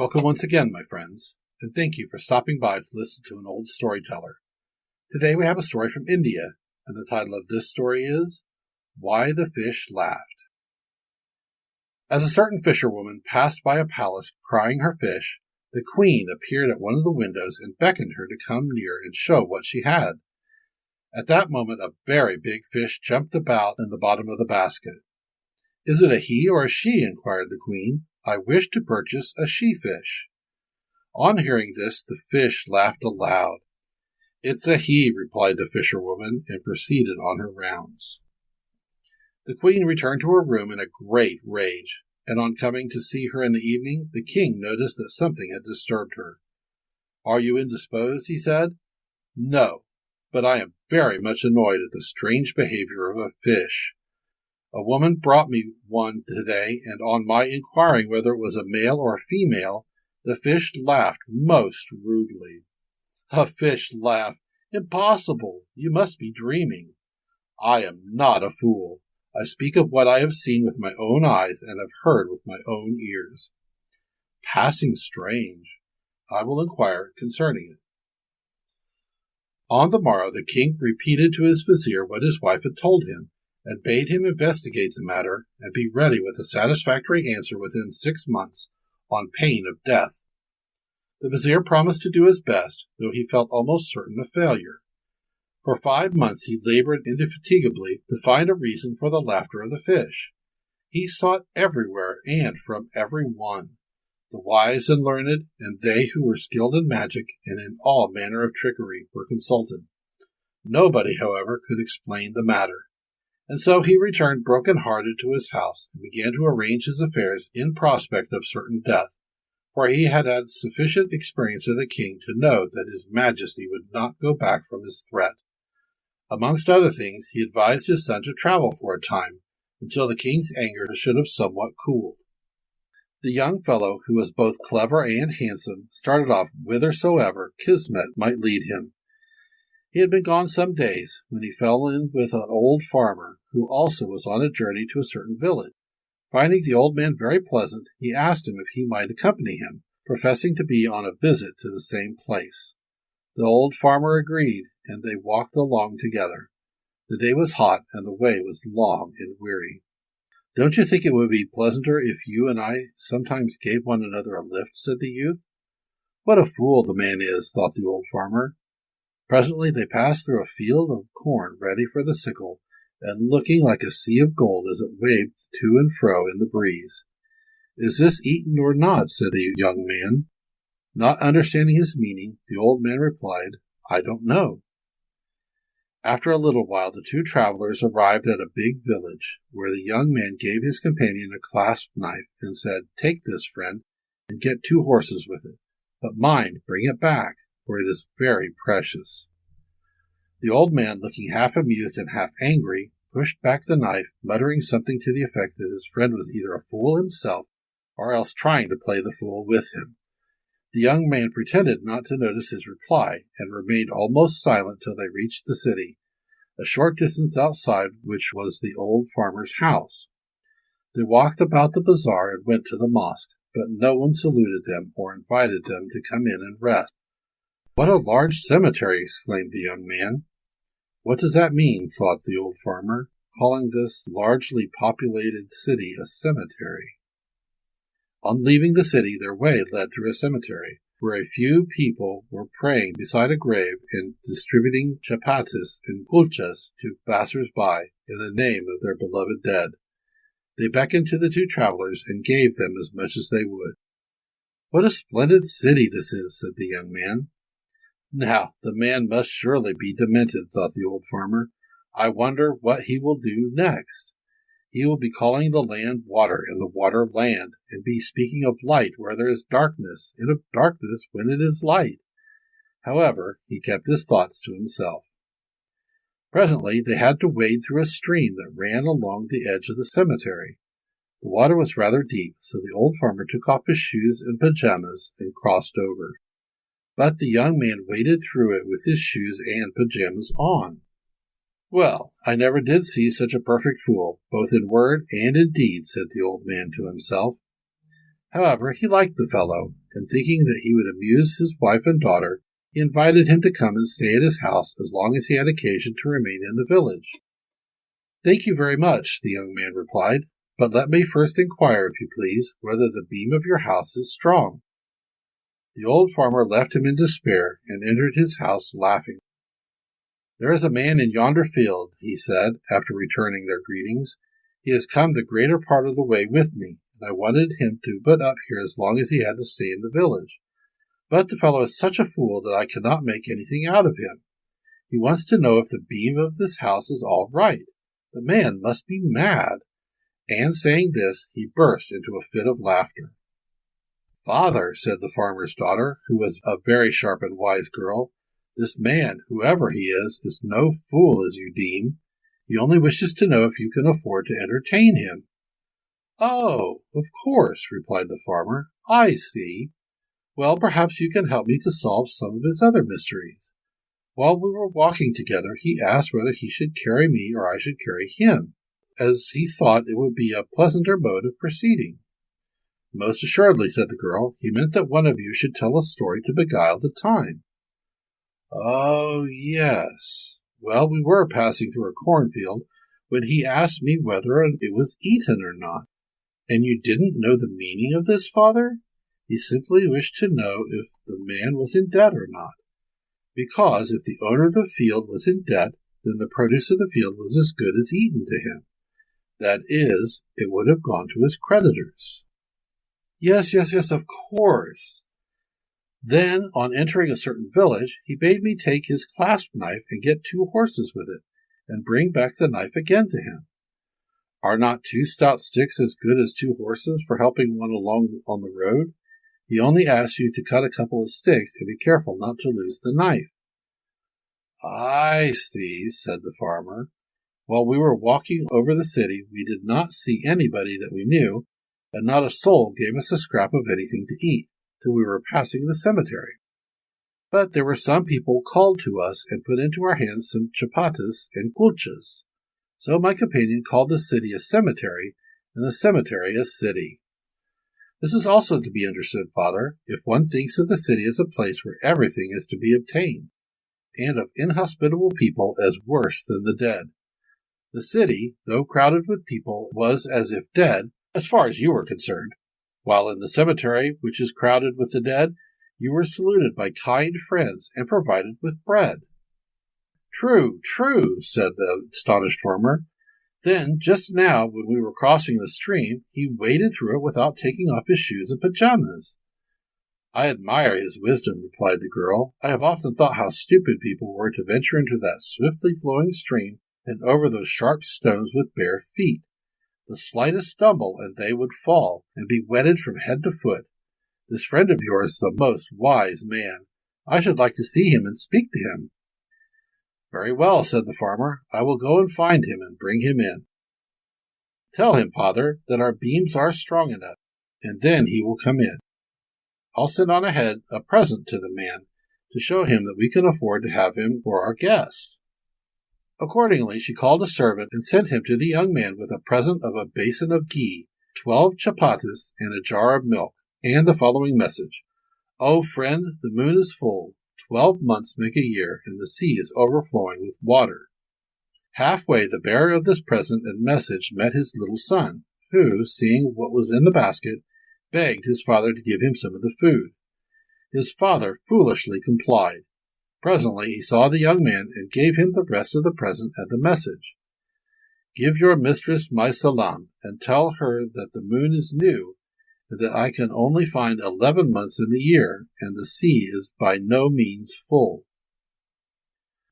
Welcome once again, my friends, and thank you for stopping by to listen to an old storyteller. Today we have a story from India, and the title of this story is Why the Fish Laughed. As a certain fisherwoman passed by a palace crying her fish, the queen appeared at one of the windows and beckoned her to come near and show what she had. At that moment a very big fish jumped about in the bottom of the basket. "Is it a he or a she?" inquired the queen. "I wish to purchase a she-fish." On hearing this, the fish laughed aloud. "It's a he," replied the fisherwoman, and proceeded on her rounds. The queen returned to her room in a great rage, and on coming to see her in the evening, the king noticed that something had disturbed her. "Are you indisposed?" he said. "No, but I am very much annoyed at the strange behavior of a fish. A woman brought me one today, and on my inquiring whether it was a male or a female, the fish laughed most rudely." "A fish laugh? Impossible! You must be dreaming." "I am not a fool. I speak of what I have seen with my own eyes and have heard with my own ears." "Passing strange. I will inquire concerning it." On the morrow the king repeated to his vizier what his wife had told him, and bade him investigate the matter and be ready with a satisfactory answer within 6 months, on pain of death. The vizier promised to do his best, though he felt almost certain of failure. For 5 months he labored indefatigably to find a reason for the laughter of the fish. He sought everywhere and from every one. The wise and learned, and they who were skilled in magic and in all manner of trickery, were consulted. Nobody, however, could explain the matter. And so he returned broken-hearted to his house and began to arrange his affairs in prospect of certain death, for he had had sufficient experience of the king to know that his majesty would not go back from his threat. Amongst other things, he advised his son to travel for a time, until the king's anger should have somewhat cooled. The young fellow, who was both clever and handsome, started off whithersoever Kismet might lead him. He had been gone some days, when he fell in with an old farmer, who also was on a journey to a certain village. Finding the old man very pleasant, he asked him if he might accompany him, professing to be on a visit to the same place. The old farmer agreed, and they walked along together. The day was hot, and the way was long and weary. "Don't you think it would be pleasanter if you and I sometimes gave one another a lift?" said the youth. "What a fool the man is," thought the old farmer. Presently they passed through a field of corn ready for the sickle, and looking like a sea of gold as it waved to and fro in the breeze. "Is this eaten or not?" said the young man. Not understanding his meaning, the old man replied, "I don't know." After a little while the two travelers arrived at a big village, where the young man gave his companion a clasp knife and said, "Take this, friend, and get 2 horses with it. But mind, bring it back, for it is very precious." The old man, looking half amused and half angry, pushed back the knife, muttering something to the effect that his friend was either a fool himself, or else trying to play the fool with him. The young man pretended not to notice his reply, and remained almost silent till they reached the city, a short distance outside which was the old farmer's house. They walked about the bazaar and went to the mosque, but no one saluted them or invited them to come in and rest. "What a large cemetery!" exclaimed the young man. "What does that mean?" thought the old farmer, calling this largely populated city a cemetery. On leaving the city, their way led through a cemetery, where a few people were praying beside a grave and distributing chapatis and kulchas to passers-by in the name of their beloved dead. They beckoned to the 2 travelers and gave them as much as they would. "What a splendid city this is," said the young man. "Now, the man must surely be demented," thought the old farmer. "I wonder what he will do next. He will be calling the land water and the water land, and be speaking of light where there is darkness, and of darkness when it is light." However, he kept his thoughts to himself. Presently they had to wade through a stream that ran along the edge of the cemetery. The water was rather deep, so the old farmer took off his shoes and pajamas and crossed over. But the young man waded through it with his shoes and pajamas on. "Well, I never did see such a perfect fool, both in word and in deed," said the old man to himself. However, he liked the fellow, and thinking that he would amuse his wife and daughter, he invited him to come and stay at his house as long as he had occasion to remain in the village. "Thank you very much," the young man replied, "but let me first inquire, if you please, whether the beam of your house is strong." The old farmer left him in despair and entered his house laughing. "There is a man in yonder field," he said, after returning their greetings. "He has come the greater part of the way with me, and I wanted him to put up here as long as he had to stay in the village. But the fellow is such a fool that I cannot make anything out of him. He wants to know if the beam of this house is all right. The man must be mad." And saying this, he burst into a fit of laughter. "Father," said the farmer's daughter, who was a very sharp and wise girl, "this man, whoever he is no fool as you deem. He only wishes to know if you can afford to entertain him." "Oh, of course," replied the farmer. "I see. Well, perhaps you can help me to solve some of his other mysteries. While we were walking together, he asked whether he should carry me or I should carry him, as he thought it would be a pleasanter mode of proceeding." "Most assuredly," said the girl. "He meant that one of you should tell a story to beguile the time." "Oh, yes. Well, we were passing through a cornfield when he asked me whether it was eaten or not." "And you didn't know the meaning of this, father?" "He simply wished to know if the man was in debt or not. Because if the owner of the field was in debt, then the produce of the field was as good as eaten to him. That is, it would have gone to his creditors." Yes, of course. "Then, on entering a certain village, he bade me take his clasp knife and get 2 horses with it, and bring back the knife again to him. Are not 2 stout sticks as good as 2 horses for helping one along on the road? He only asks you to cut a couple of sticks and be careful not to lose the knife." "I see," said the farmer. "While we were walking over the city, we did not see anybody that we knew, and not a soul gave us a scrap of anything to eat, till we were passing the cemetery. But there were some people called to us and put into our hands some chapatas and kulchas. So my companion called the city a cemetery, and the cemetery a city. This is also to be understood, father, if one thinks of the city as a place where everything is to be obtained, and of inhospitable people as worse than the dead. The city, though crowded with people, was as if dead, as far as you were concerned, while in the cemetery, which is crowded with the dead, you were saluted by kind friends and provided with bread." True, said the astonished farmer. "Then, just now, when we were crossing the stream, he waded through it without taking off his shoes and pajamas." "I admire his wisdom," replied the girl. "I have often thought how stupid people were to venture into that swiftly flowing stream and over those sharp stones with bare feet. The slightest stumble, and they would fall, and be wetted from head to foot. This friend of yours is a most wise man. I should like to see him and speak to him." "Very well," said the farmer. "I will go and find him and bring him in. Tell him, father, that our beams are strong enough, and then he will come in. I'll send on ahead a present to the man to show him that we can afford to have him for our guest." Accordingly, she called a servant and sent him to the young man with a present of a basin of ghee, 12 chapatas, and a jar of milk, and the following message: "O friend, the moon is full. 12 months make a year, and the sea is overflowing with water." Halfway, the bearer of this present and message met his little son, who, seeing what was in the basket, begged his father to give him some of the food. His father foolishly complied. Presently he saw the young man and gave him the rest of the present and the message. "Give your mistress my salam, and tell her that the moon is new, and that I can only find 11 months in the year, and the sea is by no means full."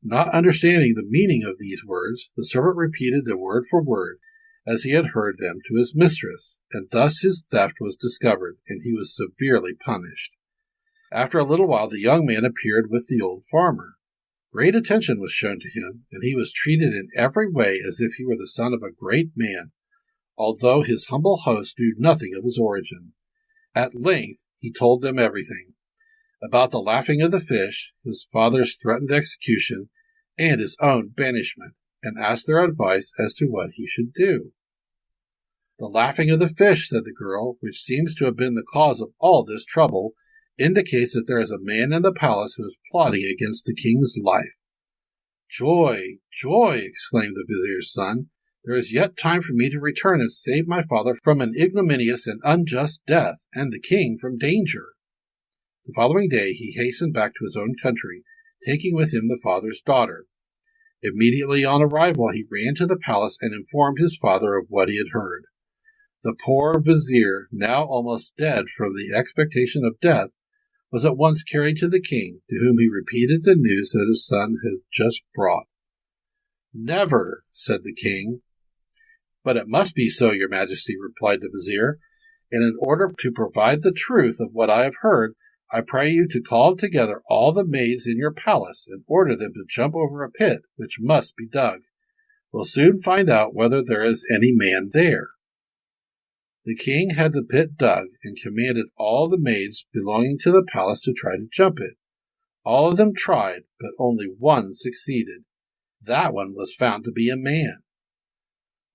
Not understanding the meaning of these words, the servant repeated them word for word, as he had heard them, to his mistress, and thus his theft was discovered, and he was severely punished. After a little while the young man appeared with the old farmer. Great attention was shown to him, and he was treated in every way as if he were the son of a great man, although his humble host knew nothing of his origin. At length he told them everything, about the laughing of the fish, his father's threatened execution, and his own banishment, and asked their advice as to what he should do. "The laughing of the fish," said the girl, "which seems to have been the cause of all this trouble, indicates that there is a man in the palace who is plotting against the king's life. Joy, joy, exclaimed the vizier's son. There is yet time for me to return and save my father from an ignominious and unjust death, and the king from danger. The following day he hastened back to his own country, taking with him the father's daughter. Immediately on arrival he ran to the palace and informed his father of what he had heard. The poor vizier, now almost dead from the expectation of death, was at once carried to the king, to whom he repeated the news that his son had just brought. Never, said the king. But it must be so, your majesty, replied the vizier, and in order to provide the truth of what I have heard, I pray you to call together all the maids in your palace and order them to jump over a pit which must be dug. We'll soon find out whether there is any man there. The king had the pit dug and commanded all the maids belonging to the palace to try to jump it. All of them tried, but only one succeeded. That one was found to be a man.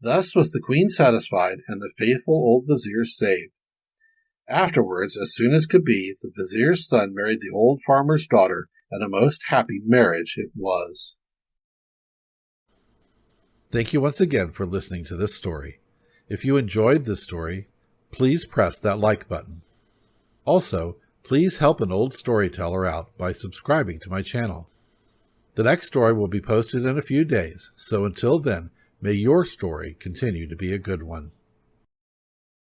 Thus was the queen satisfied and the faithful old vizier saved. Afterwards, as soon as could be, the vizier's son married the old farmer's daughter, and a most happy marriage it was. Thank you once again for listening to this story. If you enjoyed this story, please press that like button. Also, please help an old storyteller out by subscribing to my channel. The next story will be posted in a few days, so until then, may your story continue to be a good one.